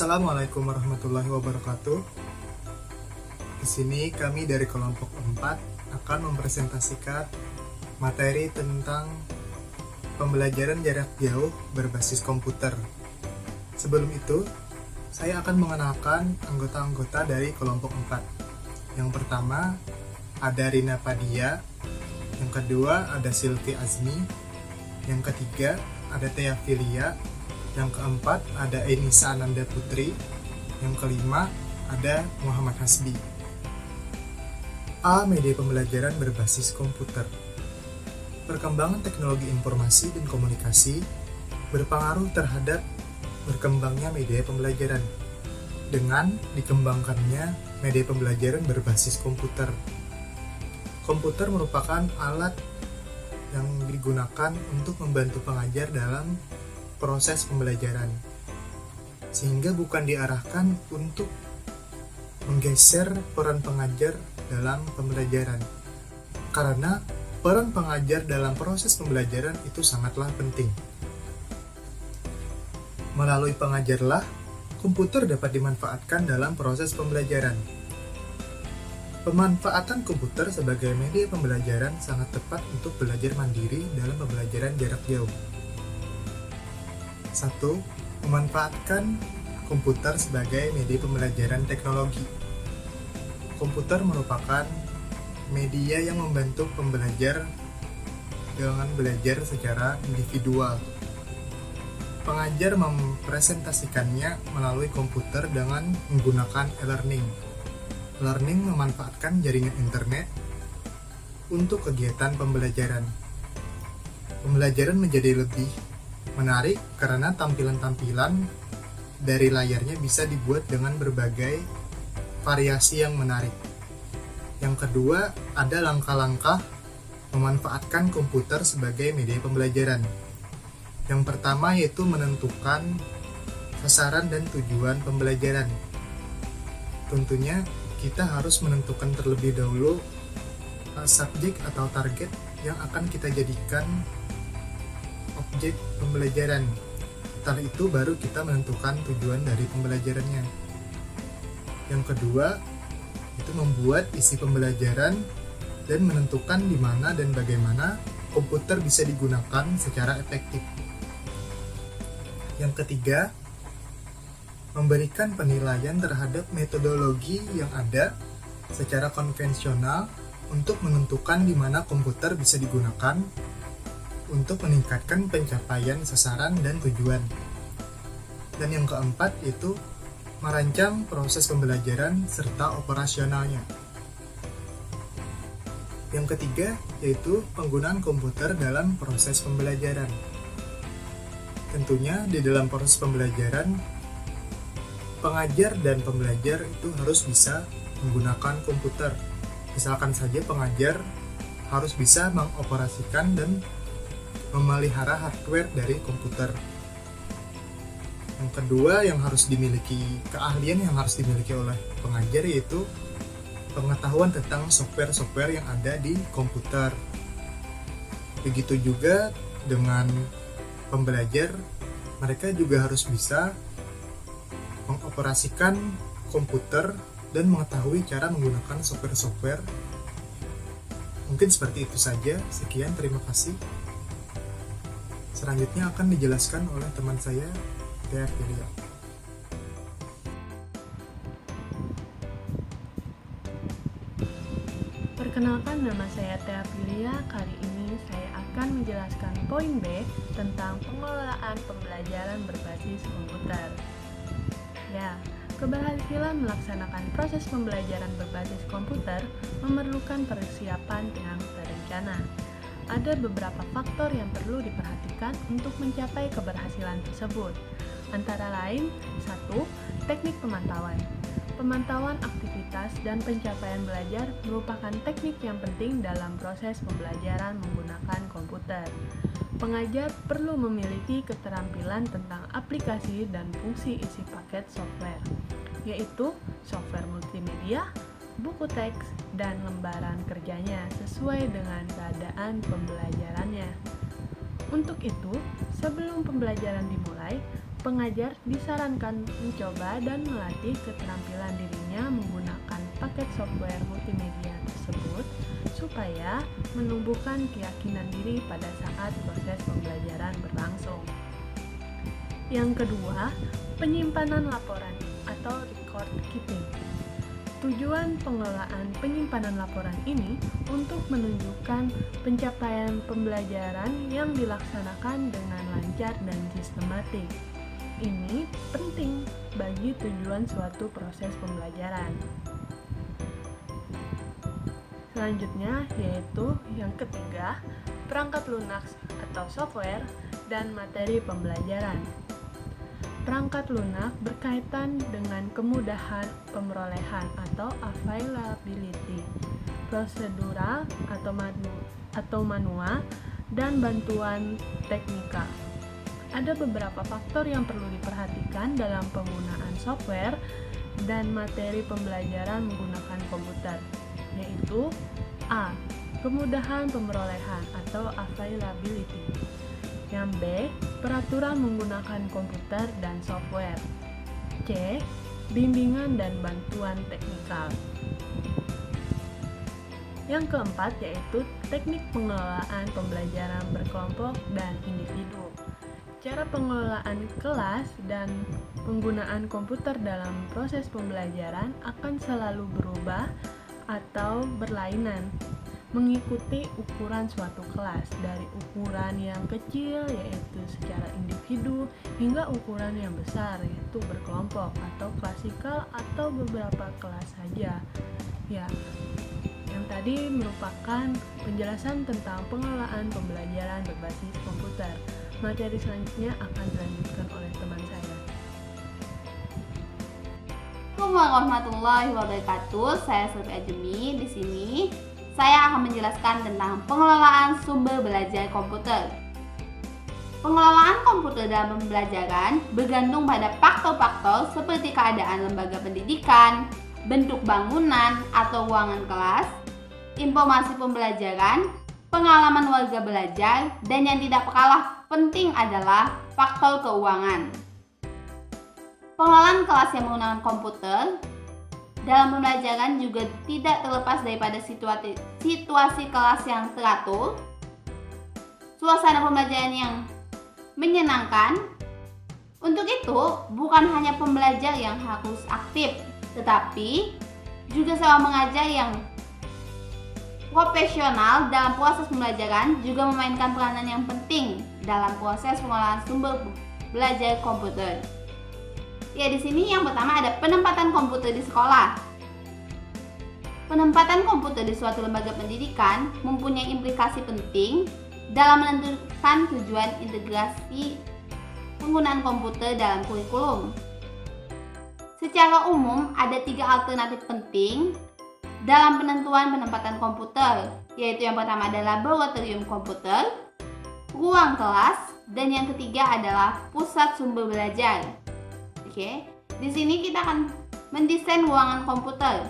Assalamualaikum warahmatullahi wabarakatuh. Di sini kami dari kelompok 4 akan mempresentasikan materi tentang pembelajaran jarak jauh berbasis komputer. Sebelum itu, saya akan mengenalkan anggota-anggota dari kelompok 4. Yang pertama, ada Rina Padia. Yang kedua, ada Silvi Azmi. Yang ketiga, ada Thea Filia. Yang keempat, ada Enisa Ananda Putri. Yang kelima, ada Muhammad Hasbi. A. Media pembelajaran berbasis komputer. Perkembangan teknologi informasi dan komunikasi berpengaruh terhadap berkembangnya media pembelajaran dengan dikembangkannya media pembelajaran berbasis komputer. Komputer merupakan alat yang digunakan untuk membantu pengajar dalam proses pembelajaran, sehingga bukan diarahkan untuk menggeser peran pengajar dalam pembelajaran, karena peran pengajar dalam proses pembelajaran itu sangatlah penting. Melalui pengajarlah, komputer dapat dimanfaatkan dalam proses pembelajaran. Pemanfaatan komputer sebagai media pembelajaran sangat tepat untuk belajar mandiri dalam pembelajaran jarak jauh. 1. Memanfaatkan komputer sebagai media pembelajaran teknologi. Komputer merupakan media yang membantu pembelajar dengan belajar secara individual. Pengajar mempresentasikannya melalui komputer dengan menggunakan e-learning. Learning memanfaatkan jaringan internet untuk kegiatan pembelajaran. Pembelajaran menjadi lebih menarik karena tampilan-tampilan dari layarnya bisa dibuat dengan berbagai variasi yang menarik. Yang kedua, ada langkah-langkah memanfaatkan komputer sebagai media pembelajaran. Yang pertama yaitu menentukan sasaran dan tujuan pembelajaran. Tentunya kita harus menentukan terlebih dahulu subjek atau target yang akan kita jadikan objek pembelajaran. Setelah itu baru kita menentukan tujuan dari pembelajarannya. Yang kedua, itu membuat isi pembelajaran dan menentukan di mana dan bagaimana komputer bisa digunakan secara efektif. Yang ketiga, memberikan penilaian terhadap metodologi yang ada secara konvensional untuk menentukan di mana komputer bisa digunakan untuk meningkatkan pencapaian sasaran dan tujuan. Dan yang keempat itu merancang proses pembelajaran serta operasionalnya. Yang ketiga yaitu penggunaan komputer dalam proses pembelajaran. Tentunya di dalam proses pembelajaran, pengajar dan pembelajar itu harus bisa menggunakan komputer. Misalkan saja pengajar harus bisa mengoperasikan dan memelihara hardware dari komputer. Yang kedua yang harus dimiliki, keahlian yang harus dimiliki oleh pengajar yaitu pengetahuan tentang software-software yang ada di komputer. Begitu juga dengan pembelajar, mereka juga harus bisa mengoperasikan komputer dan mengetahui cara menggunakan software-software. Mungkin seperti itu saja. Sekian, terima kasih. Selanjutnya akan dijelaskan oleh teman saya, Thea Filia. Perkenalkan, nama saya Thea Filia. Kali ini saya akan menjelaskan poin B tentang pengelolaan pembelajaran berbasis komputer. Ya, keberhasilan melaksanakan proses pembelajaran berbasis komputer memerlukan persiapan yang terencana. Ada beberapa faktor yang perlu diperhatikan untuk mencapai keberhasilan tersebut. Antara lain, 1. Teknik pemantauan. Pemantauan aktivitas dan pencapaian belajar merupakan teknik yang penting dalam proses pembelajaran menggunakan komputer. Pengajar perlu memiliki keterampilan tentang aplikasi dan fungsi isi paket software, yaitu software multimedia, buku teks, dan lembaran kerjanya sesuai dengan keadaan pembelajarannya. Untuk itu, sebelum pembelajaran dimulai, pengajar disarankan mencoba dan melatih keterampilan dirinya menggunakan paket software multimedia tersebut supaya menumbuhkan keyakinan diri pada saat proses pembelajaran berlangsung. Yang kedua, penyimpanan laporan atau record keeping. Tujuan pengelolaan penyimpanan laporan ini untuk menunjukkan pencapaian pembelajaran yang dilaksanakan dengan lancar dan sistematik. Ini penting bagi tujuan suatu proses pembelajaran. Selanjutnya yaitu yang ketiga, perangkat lunak atau software dan materi pembelajaran. Perangkat lunak berkaitan dengan kemudahan pemerolehan atau availability, prosedural atau manual, dan bantuan teknikal. Ada beberapa faktor yang perlu diperhatikan dalam penggunaan software dan materi pembelajaran menggunakan komputer, yaitu A. Kemudahan pemerolehan atau availability. Yang B. Peraturan menggunakan komputer dan software. C. Bimbingan dan bantuan teknikal. Yang keempat yaitu teknik pengelolaan pembelajaran berkelompok dan individu. Cara pengelolaan kelas dan penggunaan komputer dalam proses pembelajaran akan selalu berubah atau berlainan mengikuti ukuran suatu kelas, dari ukuran yang kecil yaitu secara individu hingga ukuran yang besar yaitu berkelompok atau klasikal atau beberapa kelas saja. Ya, yang tadi merupakan penjelasan tentang pengelolaan pembelajaran berbasis komputer. Materi selanjutnya akan dilanjutkan oleh teman saya. Assalamualaikum warahmatullahi wabarakatuh. Saya Selvi Ajemi. Di sini saya akan menjelaskan tentang pengelolaan sumber belajar komputer. Pengelolaan komputer dalam pembelajaran bergantung pada faktor-faktor seperti keadaan lembaga pendidikan, bentuk bangunan atau ruangan kelas, informasi pembelajaran, pengalaman warga belajar, dan yang tidak kalah penting adalah faktor keuangan. Pengelolaan kelas yang menggunakan komputer dalam pembelajaran juga tidak terlepas daripada situasi kelas yang teratur, suasana pembelajaran yang menyenangkan. Untuk itu, bukan hanya pembelajar yang harus aktif, tetapi juga seorang mengajar yang profesional dalam proses pembelajaran juga memainkan peranan yang penting dalam proses pengelolaan sumber belajar komputer. Ya, di sini yang pertama ada penempatan komputer di sekolah. Penempatan komputer di suatu lembaga pendidikan mempunyai implikasi penting dalam menentukan tujuan integrasi penggunaan komputer dalam kurikulum. Secara umum, ada 3 alternatif penting dalam penentuan penempatan komputer, yaitu yang pertama adalah laboratorium komputer, ruang kelas, dan yang ketiga adalah pusat sumber belajar. Oke, di sini kita akan mendesain ruangan komputer.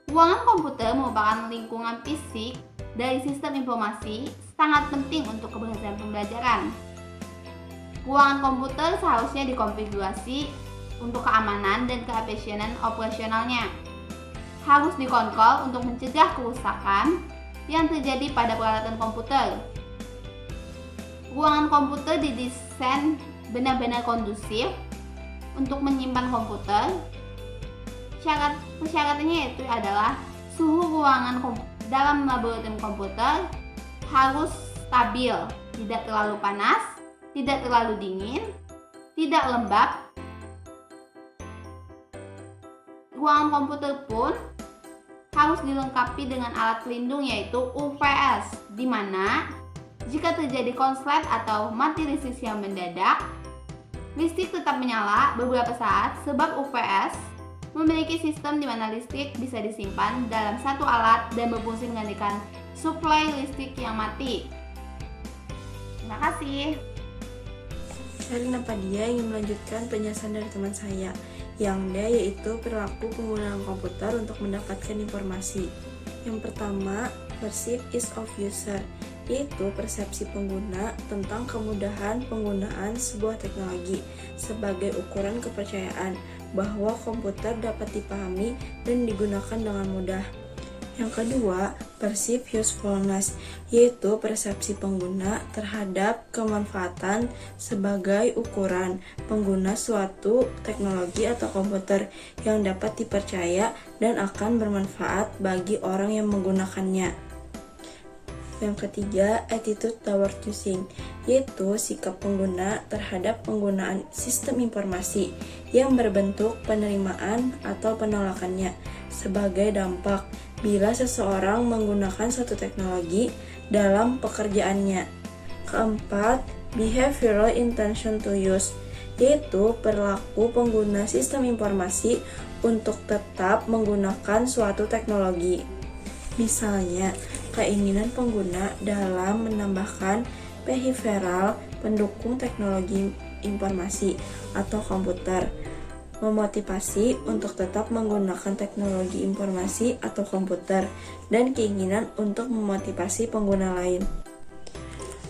Ruangan komputer merupakan lingkungan fisik dari sistem informasi sangat penting untuk keberhasilan pembelajaran. Ruangan komputer seharusnya dikonfigurasi untuk keamanan dan keefisienan operasionalnya. Harus dikontrol untuk mencegah kerusakan yang terjadi pada peralatan komputer. Ruangan komputer didesain benar-benar kondusif untuk menyimpan komputer. Persyaratannya yaitu adalah suhu ruangan dalam laboratorium komputer harus stabil, tidak terlalu panas, tidak terlalu dingin, tidak lembab. Ruangan komputer pun harus dilengkapi dengan alat pelindung yaitu UPS, di mana jika terjadi konslet atau mati listrik yang mendadak, listrik tetap menyala beberapa saat sebab UPS memiliki sistem di mana listrik bisa disimpan dalam satu alat dan berfungsi menggantikan suplai listrik yang mati. Terima kasih. Saya Napadia ingin melanjutkan penjelasan dari teman saya. Yang D yaitu perilaku penggunaan komputer untuk mendapatkan informasi. Yang pertama, perceive ease of user, yaitu persepsi pengguna tentang kemudahan penggunaan sebuah teknologi sebagai ukuran kepercayaan bahwa komputer dapat dipahami dan digunakan dengan mudah. Yang kedua, perceived usefulness, yaitu persepsi pengguna terhadap kemanfaatan sebagai ukuran pengguna suatu teknologi atau komputer yang dapat dipercaya dan akan bermanfaat bagi orang yang menggunakannya. Yang ketiga, attitude toward using, yaitu sikap pengguna terhadap penggunaan sistem informasi yang berbentuk penerimaan atau penolakannya sebagai dampak bila seseorang menggunakan suatu teknologi dalam pekerjaannya. Keempat, behavioral intention to use, yaitu perilaku pengguna sistem informasi untuk tetap menggunakan suatu teknologi. Misalnya, keinginan pengguna dalam menambahkan behavioral pendukung teknologi informasi atau komputer, memotivasi untuk tetap menggunakan teknologi informasi atau komputer, dan keinginan untuk memotivasi pengguna lain.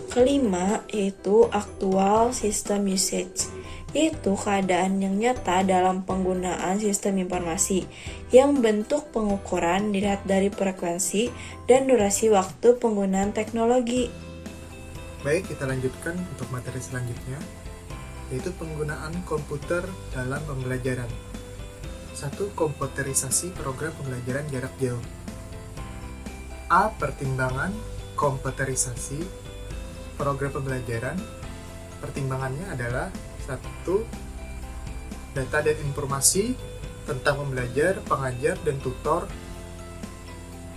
Kelima, yaitu actual system usage, yaitu keadaan yang nyata dalam penggunaan sistem informasi yang bentuk pengukuran dilihat dari frekuensi dan durasi waktu penggunaan teknologi. Baik, kita lanjutkan untuk materi selanjutnya, yaitu penggunaan komputer dalam pembelajaran. 1. Komputerisasi program pembelajaran jarak jauh. A. Pertimbangan komputerisasi program pembelajaran. Pertimbangannya adalah 1. Data dan informasi tentang pembelajar, pengajar, dan tutor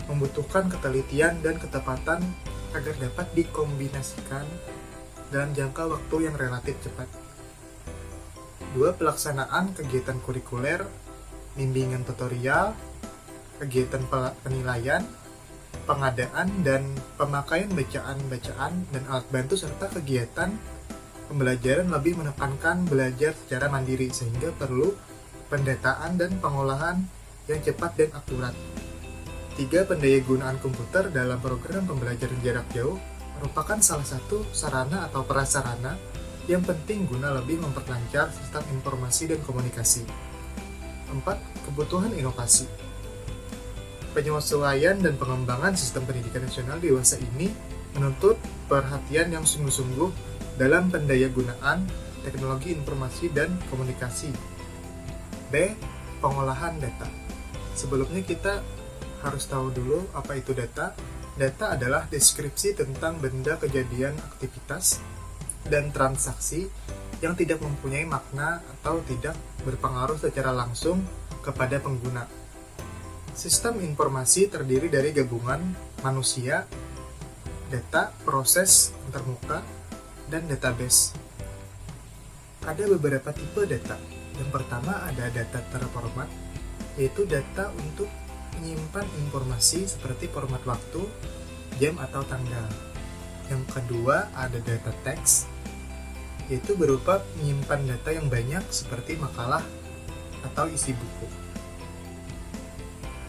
membutuhkan ketelitian dan ketepatan agar dapat dikombinasikan dalam jangka waktu yang relatif cepat. 2. Pelaksanaan kegiatan kurikuler, bimbingan tutorial, kegiatan penilaian, pengadaan dan pemakaian bacaan-bacaan dan alat bantu serta kegiatan pembelajaran lebih menekankan belajar secara mandiri sehingga perlu pendataan dan pengolahan yang cepat dan akurat. 3. Pendayagunaan komputer dalam program pembelajaran jarak jauh merupakan salah satu sarana atau prasarana yang penting guna lebih memperlancar sistem informasi dan komunikasi. 4. Kebutuhan inovasi. Penyesuaian dan pengembangan sistem pendidikan nasional dewasa ini menuntut perhatian yang sungguh-sungguh dalam pendayagunaan teknologi informasi dan komunikasi. B. Pengolahan data. Sebelumnya kita harus tahu dulu apa itu data. Data adalah deskripsi tentang benda, kejadian, aktivitas, dan transaksi yang tidak mempunyai makna atau tidak berpengaruh secara langsung kepada pengguna. Sistem informasi terdiri dari gabungan manusia, data, proses antarmuka, dan database. Ada beberapa tipe data. Yang pertama ada data terformat, yaitu data untuk menyimpan informasi seperti format waktu, jam atau tanggal. Yang kedua ada data teks, yaitu berupa menyimpan data yang banyak seperti makalah atau isi buku.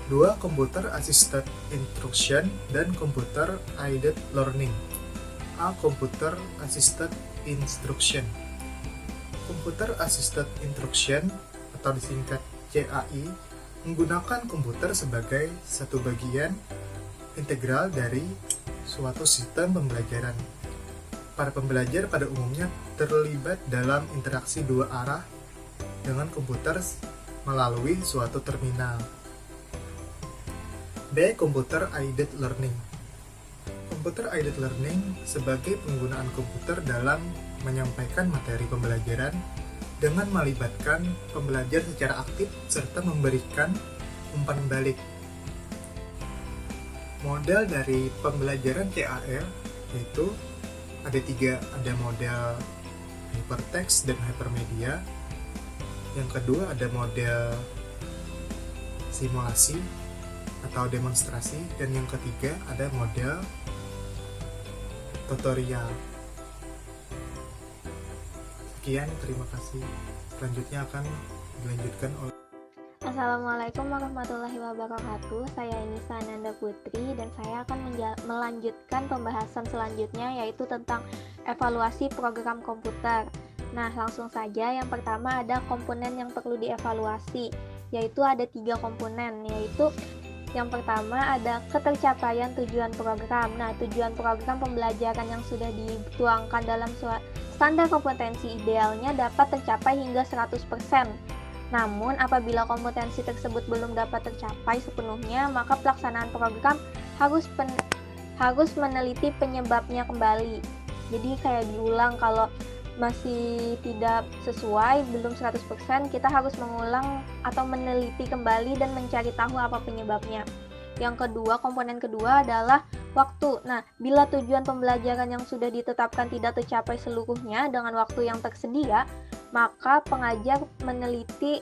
2. Computer Assisted Instruction dan Computer Aided Learning. A. Computer Assisted Instruction. Computer Assisted Instruction atau disingkat CAI menggunakan komputer sebagai satu bagian integral dari suatu sistem pembelajaran. Para pembelajar pada umumnya terlibat dalam interaksi dua arah dengan komputer melalui suatu terminal. B. Computer Aided Learning. Computer Aided Learning sebagai penggunaan komputer dalam menyampaikan materi pembelajaran dengan melibatkan pembelajar secara aktif serta memberikan umpan balik. Model dari pembelajaran CAL yaitu ada 3, ada model hypertext dan hypermedia. Yang kedua ada model simulasi atau demonstrasi, dan yang ketiga ada model tutorial. Sekian, terima kasih. Selanjutnya akan dilanjutkan oleh Assalamualaikum warahmatullahi wabarakatuh. Saya Nisa Ananda Putri dan saya akan melanjutkan pembahasan selanjutnya, yaitu tentang evaluasi program komputer. Nah, langsung saja. Yang pertama ada komponen yang perlu dievaluasi, yaitu ada 3 komponen, yaitu yang pertama ada ketercapaian tujuan program. Nah, tujuan program pembelajaran yang sudah dituangkan dalam standar kompetensi idealnya dapat tercapai hingga 100%. Namun, apabila kompetensi tersebut belum dapat tercapai sepenuhnya, maka pelaksanaan program harus meneliti penyebabnya kembali. Jadi kayak diulang, kalau masih tidak sesuai, belum 100%, kita harus mengulang atau meneliti kembali dan mencari tahu apa penyebabnya. Yang kedua, komponen kedua adalah waktu. Nah, bila tujuan pembelajaran yang sudah ditetapkan tidak tercapai seluruhnya dengan waktu yang tersedia, maka pengajar meneliti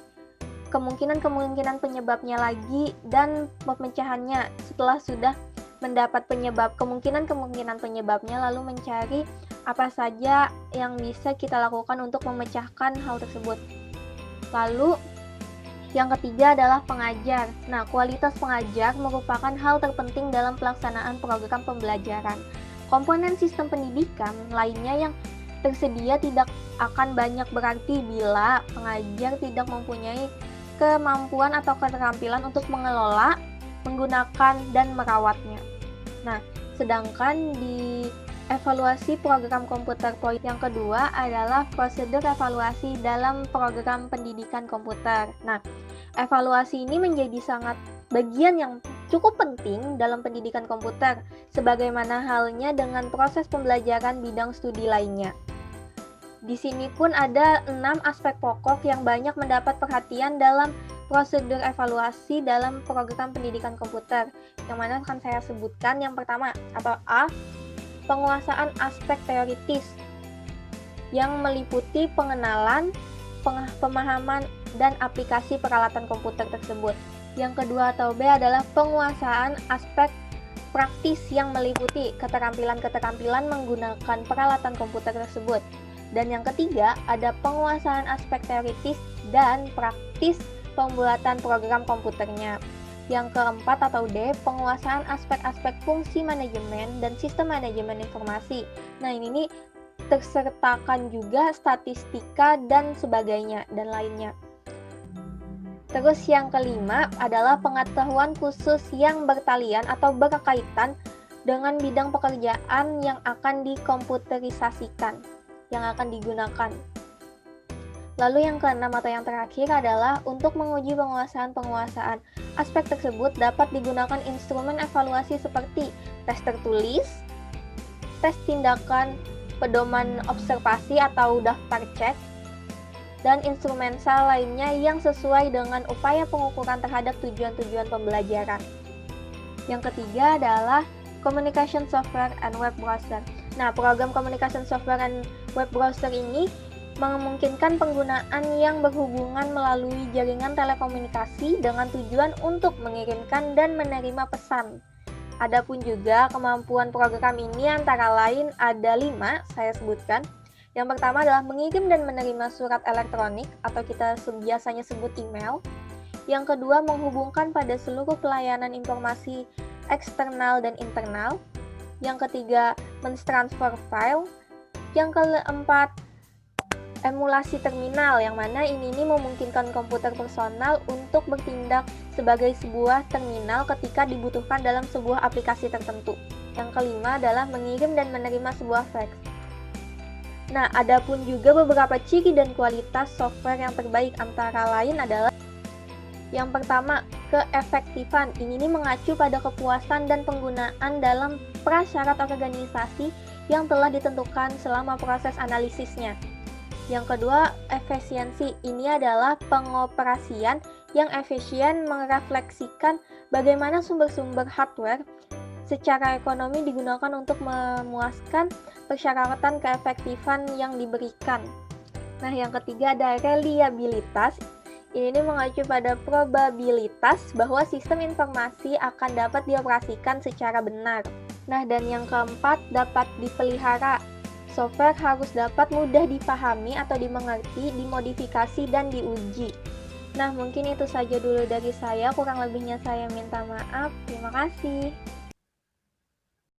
kemungkinan penyebabnya lagi dan pemecahannya. Setelah sudah mendapat kemungkinan penyebabnya, lalu mencari apa saja yang bisa kita lakukan untuk memecahkan hal tersebut. Lalu yang ketiga adalah pengajar. Nah, kualitas pengajar merupakan hal terpenting dalam pelaksanaan program pembelajaran. Komponen sistem pendidikan lainnya yang tersedia tidak akan banyak berarti bila pengajar tidak mempunyai kemampuan atau keterampilan untuk mengelola, menggunakan, dan merawatnya. Nah, sedangkan di evaluasi program komputer poin yang kedua adalah prosedur evaluasi dalam program pendidikan komputer. Nah, evaluasi ini menjadi sangat bagian yang cukup penting dalam pendidikan komputer, sebagaimana halnya dengan proses pembelajaran bidang studi lainnya. Di sini pun ada 6 aspek pokok yang banyak mendapat perhatian dalam prosedur evaluasi dalam program pendidikan komputer, yang mana akan saya sebutkan. Yang pertama atau A, penguasaan aspek teoritis yang meliputi pengenalan, pemahaman, dan aplikasi peralatan komputer tersebut. Yang kedua atau B adalah penguasaan aspek praktis yang meliputi keterampilan menggunakan peralatan komputer tersebut. Dan yang ketiga ada penguasaan aspek teoritis dan praktis pembuatan program komputernya. Yang keempat atau D, penguasaan aspek-aspek fungsi manajemen dan sistem manajemen informasi. Nah, ini tersertakan juga statistika dan sebagainya dan lainnya. Terus yang kelima adalah pengetahuan khusus yang bertalian atau berkaitan dengan bidang pekerjaan yang akan dikomputerisasikan, yang akan digunakan. Lalu yang keenam atau yang terakhir adalah untuk menguji penguasaan aspek tersebut dapat digunakan instrumen evaluasi seperti tes tertulis, tes tindakan, pedoman observasi atau daftar cek, dan instrumental lainnya yang sesuai dengan upaya pengukuran terhadap tujuan-tujuan pembelajaran. Yang ketiga adalah communication software and web browser. Nah, program communication software and web browser ini memungkinkan penggunaan yang berhubungan melalui jaringan telekomunikasi dengan tujuan untuk mengirimkan dan menerima pesan. Adapun juga kemampuan program ini antara lain ada 5, saya sebutkan. Yang pertama adalah mengirim dan menerima surat elektronik atau kita biasanya sebut email. Yang kedua, menghubungkan pada seluruh pelayanan informasi eksternal dan internal. Yang ketiga, mentransfer file. Yang keempat, emulasi terminal, yang mana ini memungkinkan komputer personal untuk bertindak sebagai sebuah terminal ketika dibutuhkan dalam sebuah aplikasi tertentu. Yang kelima adalah mengirim dan menerima sebuah fax. Nah, adapun juga beberapa ciri dan kualitas software yang terbaik antara lain adalah yang pertama, keefektifan. Ini mengacu pada kepuasan dan penggunaan dalam prasyarat organisasi yang telah ditentukan selama proses analisisnya. Yang kedua, efisiensi. Ini adalah pengoperasian yang efisien merefleksikan bagaimana sumber-sumber hardware secara ekonomi digunakan untuk memuaskan persyaratan keefektifan yang diberikan. Nah, yang ketiga ada reliabilitas. Ini mengacu pada probabilitas bahwa sistem informasi akan dapat dioperasikan secara benar. Nah, dan yang keempat dapat dipelihara. Software harus dapat mudah dipahami atau dimengerti, dimodifikasi, dan diuji. Nah, mungkin itu saja dulu dari saya. Kurang lebihnya saya minta maaf. Terima kasih.